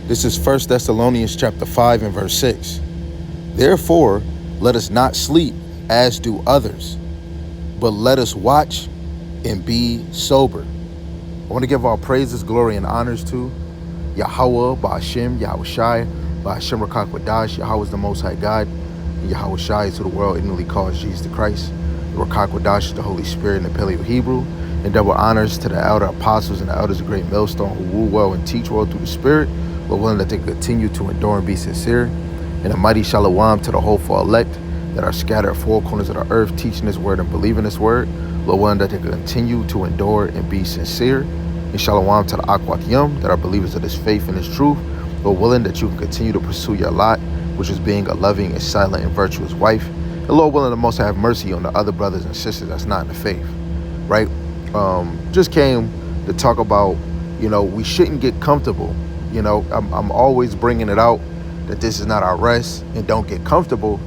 This is 1 Thessalonians chapter 5 and verse 6. Therefore, let us not sleep as do others, but let us watch and be sober. I want to give all praises, glory, and honors to Yahweh, Ba'ashem, Yahushai, Ba'ashem Rakak Wadash. Yahweh is the Most High God, and Yahushai is who the world ignorantly calls Jesus the Christ. Rakak Wadash is the Holy Spirit in the Paleo-Hebrew. And double honors to the elder apostles and the elders of Great Millstone who rule well and teach well through the Spirit, but willing that they continue to endure and be sincere. And a mighty shalom to the hopeful elect that are scattered at four corners of the earth, teaching this word and believing this word, but willing that they continue to endure and be sincere. And shalom to the Akwat Yum that are believers of this faith and this truth, but willing that you can continue to pursue your lot, which is being a loving and silent and virtuous wife. And Lord willing to most have mercy on the other brothers and sisters that's not in the faith, right? Just came to talk about, we shouldn't get comfortable. I'm always bringing it out that this is not our rest and don't get comfortable.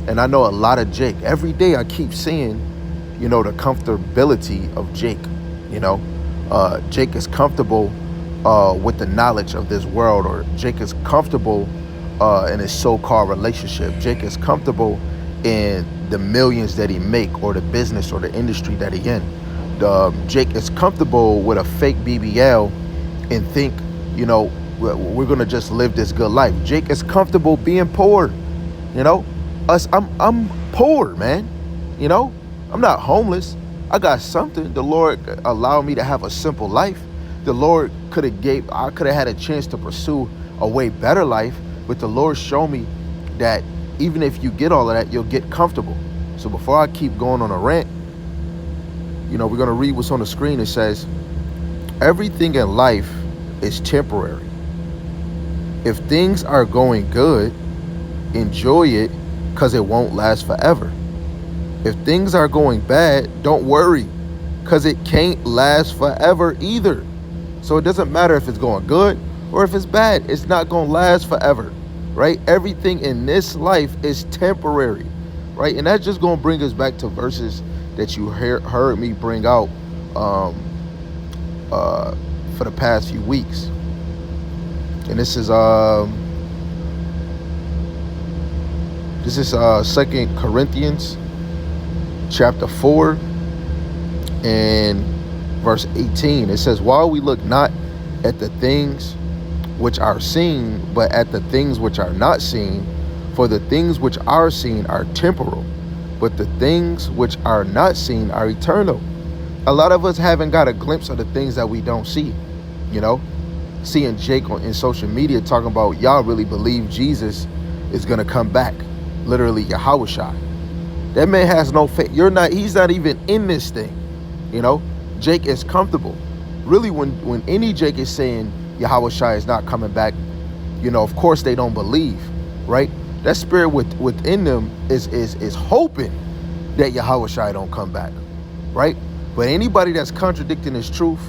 And I know a lot of Jake. Every day I keep seeing, the comfortability of Jake. Jake is comfortable with the knowledge of this world, or Jake is comfortable in his so-called relationship. Jake is comfortable in the millions that he make, or the business or the industry that he in. Jake is comfortable with a fake BBL and think, we're gonna just live this good life. Jake is comfortable being poor. I'm poor, man. I'm not homeless. I got something. The Lord allowed me to have a simple life. The Lord I could have had a chance to pursue a way better life, but the Lord showed me that even if you get all of that, you'll get comfortable. So before I keep going on a rant, we're going to read what's on the screen. It says, everything in life is temporary. If things are going good, enjoy it because it won't last forever. If things are going bad, don't worry because it can't last forever either. So it doesn't matter if it's going good or if it's bad. It's not going to last forever, right? Everything in this life is temporary, right? And that's just going to bring us back to verses that you heard me bring out for the past few weeks. And this is 2 Corinthians chapter 4 and verse 18. It says, while we look not at the things which are seen, but at the things which are not seen, for the things which are seen are temporal, but the things which are not seen are eternal. A lot of us haven't got a glimpse of the things that we don't see. Seeing Jake in social media talking about, y'all really believe Jesus is going to come back. Literally, Yahushai. That man has no faith. He's not even in this thing. Jake is comfortable. Really, when any Jake is saying Yahushai is not coming back, of course they don't believe, right? That spirit within them is hoping that Yahushai don't come back, right? But anybody that's contradicting his truth,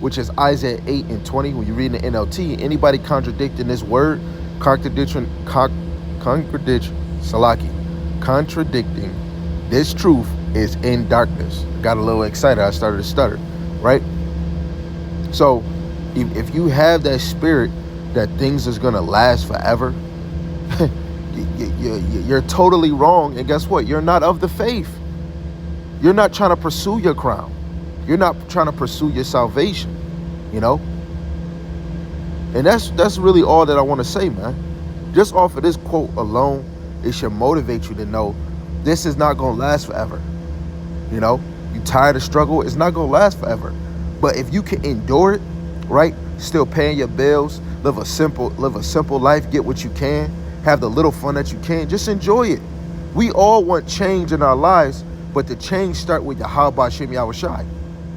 which is Isaiah 8 and 20, when you read in the NLT, anybody contradicting this word, contradicting this truth is in darkness. Got a little excited. I started to stutter, right? So if you have that spirit that things is going to last forever, you're totally wrong. And guess what? You're not of the faith. You're not trying to pursue your crown. You're not trying to pursue your salvation, And that's really all that I want to say, man. Just off of this quote alone, it should motivate you to know this is not going to last forever. You tired of struggle, it's not going to last forever. But if you can endure it, right? Still paying your bills, live a simple life, get what you can, have the little fun that you can, just enjoy it. We all want change in our lives, but the change start with Yahweh Shem Yahushai.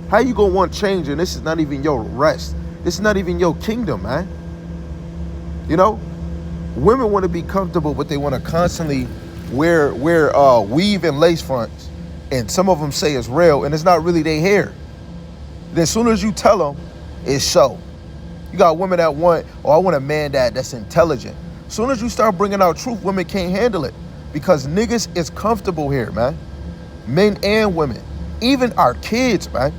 How you gonna want change and this is not even your rest? This is not even your kingdom, man. Women want to be comfortable, but they want to constantly wear weave and lace fronts, and some of them say it's real, and it's not really their hair. Then as soon as you tell them, it's so. You got women that want, I want a man that's intelligent. As soon as you start bringing out truth, women can't handle it because niggas is comfortable here, man. Men and women, even our kids, man.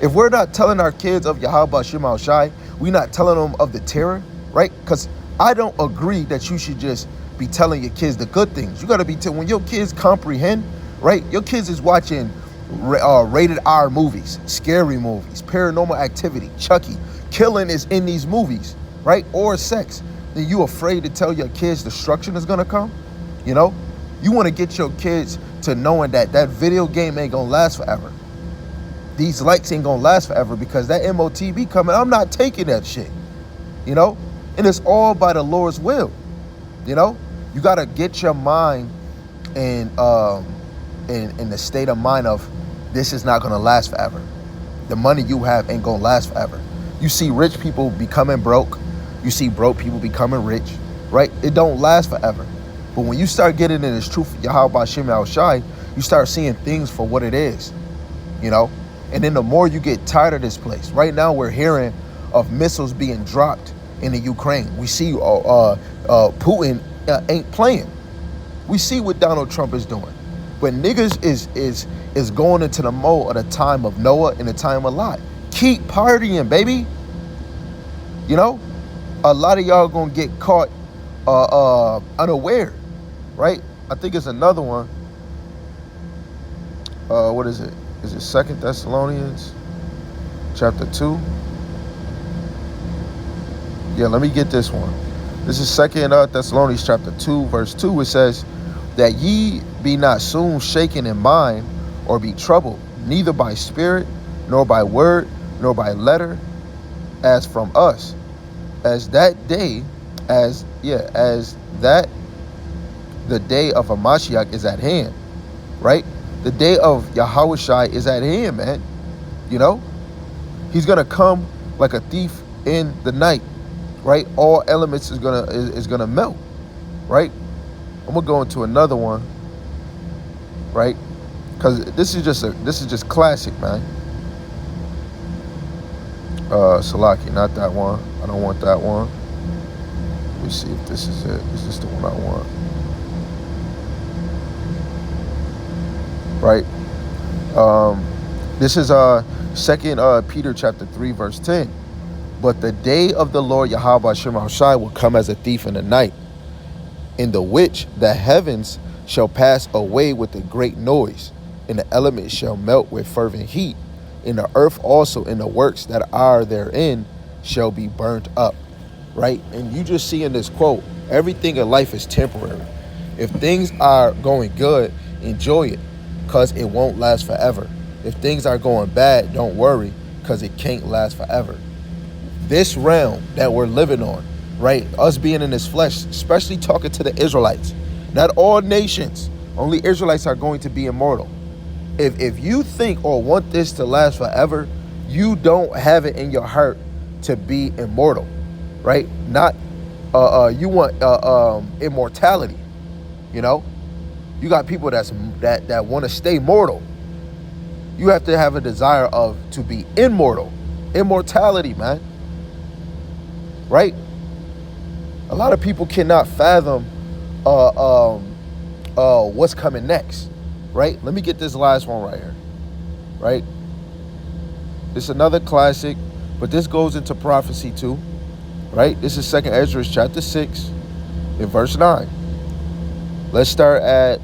If we're not telling our kids of Yahweh Shem Shai, we're not telling them of the terror, right? Because I don't agree that you should just be telling your kids the good things. You got to be when your kids comprehend, right? Your kids is watching rated R movies, scary movies, paranormal activity, Chucky, killing is in these movies, right? Or sex. Then you afraid to tell your kids destruction is gonna come? You know, you want to get your kids to knowing that that video game ain't gonna last forever. These likes ain't gonna last forever because that MOTB coming. I'm not taking that shit. You know, and it's all by the Lord's will. You know, you gotta get your mind in the state of mind of this is not gonna last forever. The money you have ain't gonna last forever. You see rich people becoming broke. You see broke people becoming rich, right? It don't last forever. But when you start getting in this truth, Yahweh Shem Shai, you start seeing things for what it is, you know? And then the more you get tired of this place. Right now we're hearing of missiles being dropped in the Ukraine. We see Putin ain't playing. We see what Donald Trump is doing. But niggas is going into the mode of the time of Noah and the time of Lot. Keep partying, baby. You know? A lot of y'all gonna get caught unaware, right? I think it's another one. What is it? Is it 2 Thessalonians chapter 2? Yeah, let me get this one. This is 2 Thessalonians chapter 2, verse 2. It says, that ye be not soon shaken in mind, or be troubled, neither by spirit, nor by word, nor by letter, as from us, as that the day of a Mashiach is at hand, right? The day of Yahushai is at hand, man. You know, he's gonna come like a thief in the night, right? All elements is gonna melt, right? I'm gonna go into another one, right? Because this is just classic, man. Salaki, not that one. I don't want that one. Let me see if this is it. Is this the one I want? Right. This is 2 Peter chapter 3, verse 10. But the day of the Lord Yahweh Shem Shai will come as a thief in the night, in the which the heavens shall pass away with a great noise, and the elements shall melt with fervent heat, and the earth also and the works that are therein shall be burnt up. Right? And you just see in this quote, everything in life is temporary. If things are going good, enjoy it, because it won't last forever. If things are going bad, don't worry, because it can't last forever. This realm that we're living on, right? Us being in this flesh, especially talking to the Israelites. Not all nations, only Israelites are going to be immortal. If you think or want this to last forever, you don't have it in your heart to be immortal, right? Not you want immortality. You know, you got people that want to stay mortal. You have to have a desire to be immortal, immortality, man. Right? A lot of people cannot fathom what's coming next. Right? Let me get this last one right here. Right? This is another classic, but this goes into prophecy too. Right? This is 2 Ezra chapter 6 in verse 9. Let's start at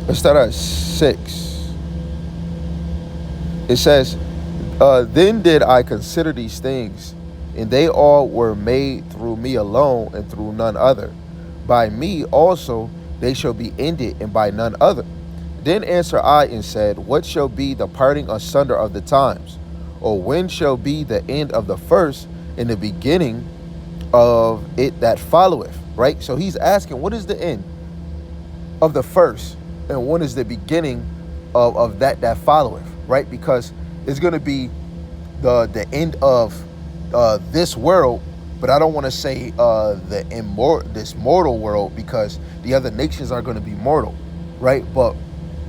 Let's start at 6. It says, then did I consider these things, and they all were made through me alone and through none other. By me also they shall be ended, and by none other. Then answered I and said, what shall be the parting asunder of the times? Or when shall be the end of the first and the beginning of it that followeth? Right? So he's asking, what is the end of the first? And when is the beginning of that followeth? Right? Because it's going to be the end of this world, but I don't want to say this mortal world, because the other nations are going to be mortal, right? But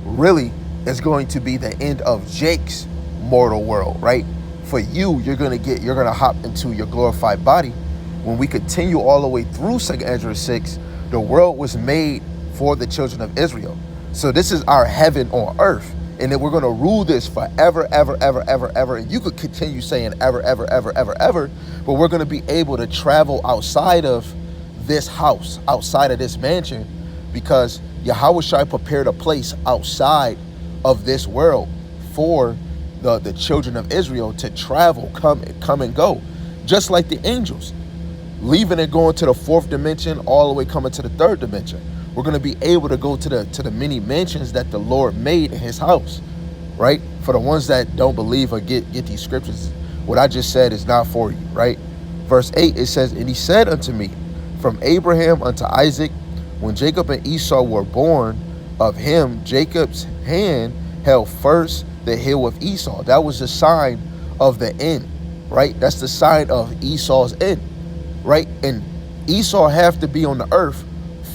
really, it's going to be the end of Jake's mortal world, right? For you, you're going to hop into your glorified body. When we continue all the way through 2 Ezra 6, the world was made for the children of Israel. So this is our heaven on earth. And then we're going to rule this forever, ever, ever, ever, ever. And you could continue saying ever, ever, ever, ever, ever. But we're going to be able to travel outside of this house, outside of this mansion, because Yahushua prepared a place outside of this world for the children of Israel to travel, come and go. Just like the angels, leaving and going to the fourth dimension, all the way coming to the third dimension. We're going to be able to go to the many mansions that the Lord made in his house, right? For the ones that don't believe or get these scriptures, what I just said is not for you, right? Verse 8, it says, and he said unto me, from Abraham unto Isaac, when Jacob and Esau were born, of him Jacob's hand held first the heel of Esau. That was the sign of the end, right? That's the sign of Esau's end, right? And Esau have to be on the earth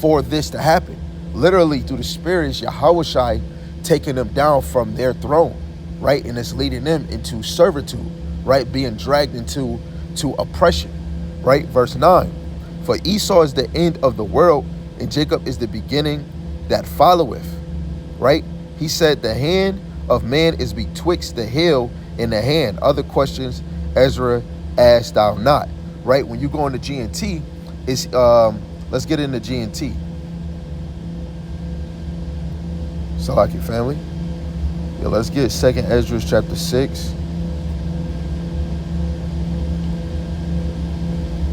for this to happen. Literally through the spirits, Yahushua taking them down from their throne, right? And it's leading them into servitude, right? Being dragged into oppression, right? Verse 9, for Esau is the end of the world, and Jacob is the beginning that followeth, right? He said the hand of man is betwixt the heel and the hand. Other questions, Ezra, asked thou not, right? When you go into GNT, it's let's get into GNT. So like your family. Yeah, let's get 2nd Ezra chapter 6.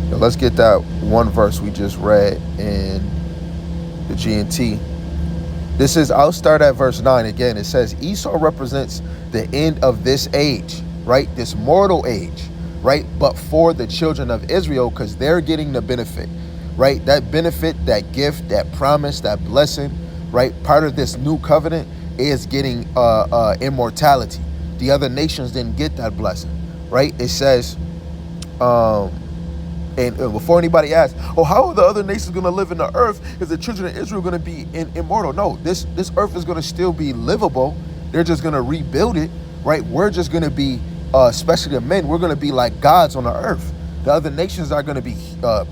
Yeah, let's get that one verse we just read in the GNT. This is, I'll start at verse 9 again. It says, Esau represents the end of this age, right? This mortal age, right? But for the children of Israel, because they're getting the benefit, right? That benefit, that gift, that promise, that blessing, right? Part of this new covenant is getting immortality. The other nations didn't get that blessing, right? It says, and before anybody asks, oh, how are the other nations going to live in the earth? Is the children of Israel going to be immortal? No, this earth is going to still be livable. They're just going to rebuild it, right? We're just going to be, especially the men, we're going to be like gods on the earth. The other nations are going to be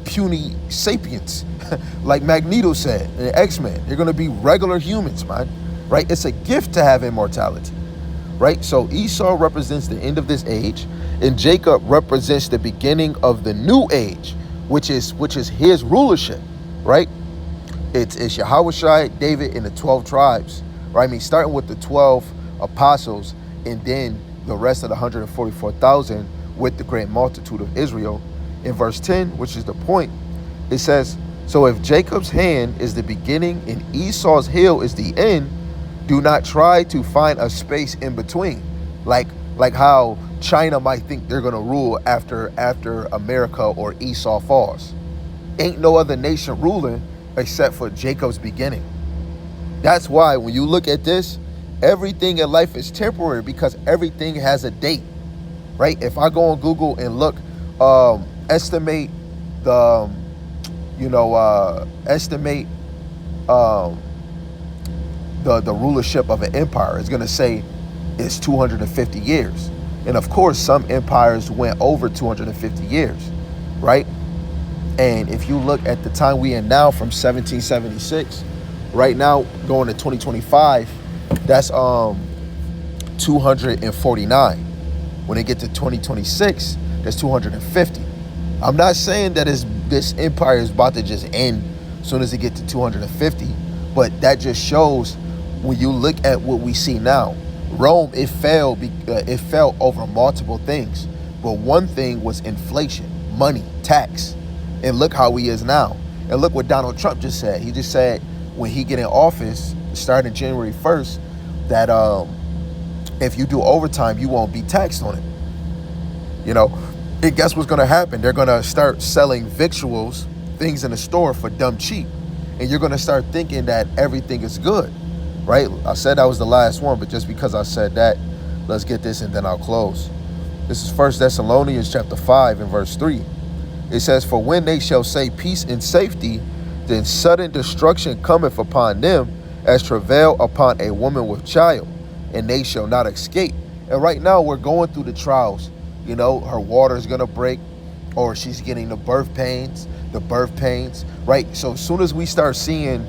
puny sapiens, like Magneto said in X-Men. They're going to be regular humans, man, right? It's a gift to have immortality, right? So Esau represents the end of this age, and Jacob represents the beginning of the new age, which is his rulership, right? It's Yahushua, David, and the 12 tribes, right? I mean, starting with the 12 apostles, and then the rest of the 144,000 with the great multitude of Israel. In verse 10, which is the point, it says, so if Jacob's hand is the beginning and Esau's heel is the end, do not try to find a space in between, like how China might think they're going to rule after America or Esau falls. Ain't no other nation ruling except for Jacob's beginning. That's why when you look at this, everything in life is temporary, because everything has a date, right? If I go on Google and look, estimate the, the rulership of an empire, it's going to say it's 250 years. And of course, some empires went over 250 years, right? And if you look at the time we in now, from 1776, right now going to 2025, that's 249. When they get to 2026, that's 250. I'm not saying that this empire is about to just end as soon as they get to 250, but that just shows, when you look at what we see now, Rome, it fell over multiple things, but one thing was inflation, money, tax, and look how he is now. And look what Donald Trump just said. He just said when he get in office, starting January 1st, that if you do overtime, you won't be taxed on it. And guess what's going to happen? They're going to start selling victuals, things in the store, for dumb cheap, and you're going to start thinking that everything is good. Right? I said that was the last one, but just because I said that, let's get this and then I'll close. This is 1 Thessalonians chapter 5 and verse 3. It says, for when they shall say peace and safety, then sudden destruction cometh upon them as travail upon a woman with child, and they shall not escape. And right now we're going through the trials. Her water is going to break, or she's getting the birth pains, right? So as soon as we start seeing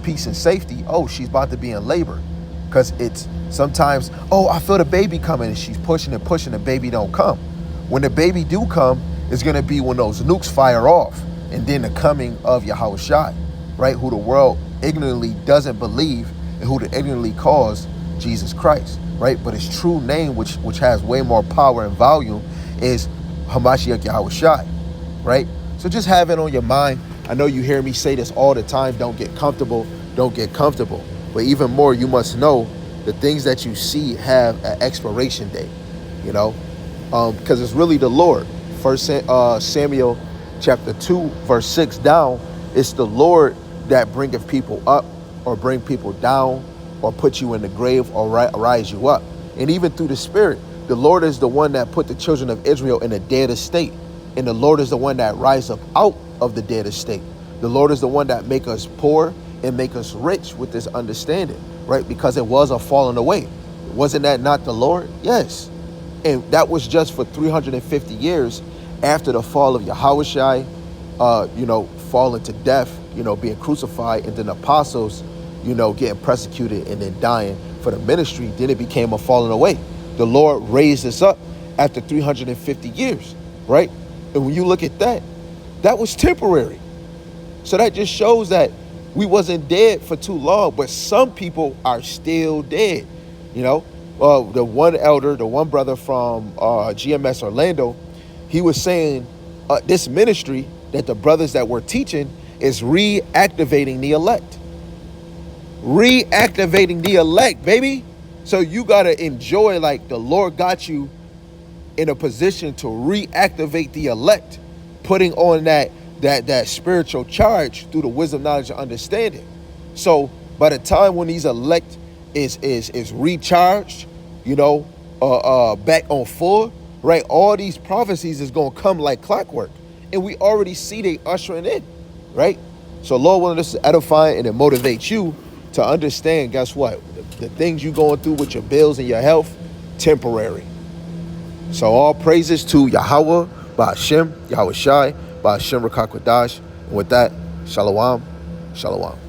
peace and safety, oh, she's about to be in labor. Because it's sometimes, oh, I feel the baby coming, and she's pushing and pushing, the baby don't come. When the baby do come, it's going to be when those nukes fire off, and then the coming of Yahushua, right? Who the world ignorantly doesn't believe, and who they ignorantly calls Jesus Christ, right? But his true name, which has way more power and volume, is Hamashiach Yahushua, right? So just have it on your mind. I know you hear me say this all the time, don't get comfortable, don't get comfortable. But even more, you must know the things that you see have an expiration date, you know, because it's really the Lord. First Samuel chapter 2, verse 6 down, it's the Lord that bringeth people up or bring people down or put you in the grave or rise you up. And even through the Spirit, the Lord is the one that put the children of Israel in a dead estate. And the Lord is the one that rise up out of the dead estate. The Lord is the one that make us poor and make us rich with this understanding, right? Because it was a falling away. Wasn't that not the Lord? Yes. And that was just for 350 years after the fall of Yahushua, falling to death, being crucified, and then apostles, getting persecuted and then dying for the ministry. Then it became a falling away. The Lord raised us up after 350 years, right? And when you look at that, that was temporary. So that just shows that we wasn't dead for too long, but some people are still dead. The one elder, the one brother from GMS Orlando, he was saying this ministry that the brothers that were teaching is reactivating the elect. Reactivating the elect, baby. So you got to enjoy, like, the Lord got you in a position to reactivate the elect, putting on that spiritual charge through the wisdom, knowledge, and understanding. So by the time when these elect is recharged, back on full, right? All these prophecies is gonna come like clockwork, and we already see they ushering in, right? So Lord willing, this is edifying and it motivates you to understand. Guess what? The things you going through with your bills and your health, temporary. So all praises to Yahweh, Ba'ashem, Yahushai, Ba'ashem Rakakwadash. And with that, Shalom, Shalom.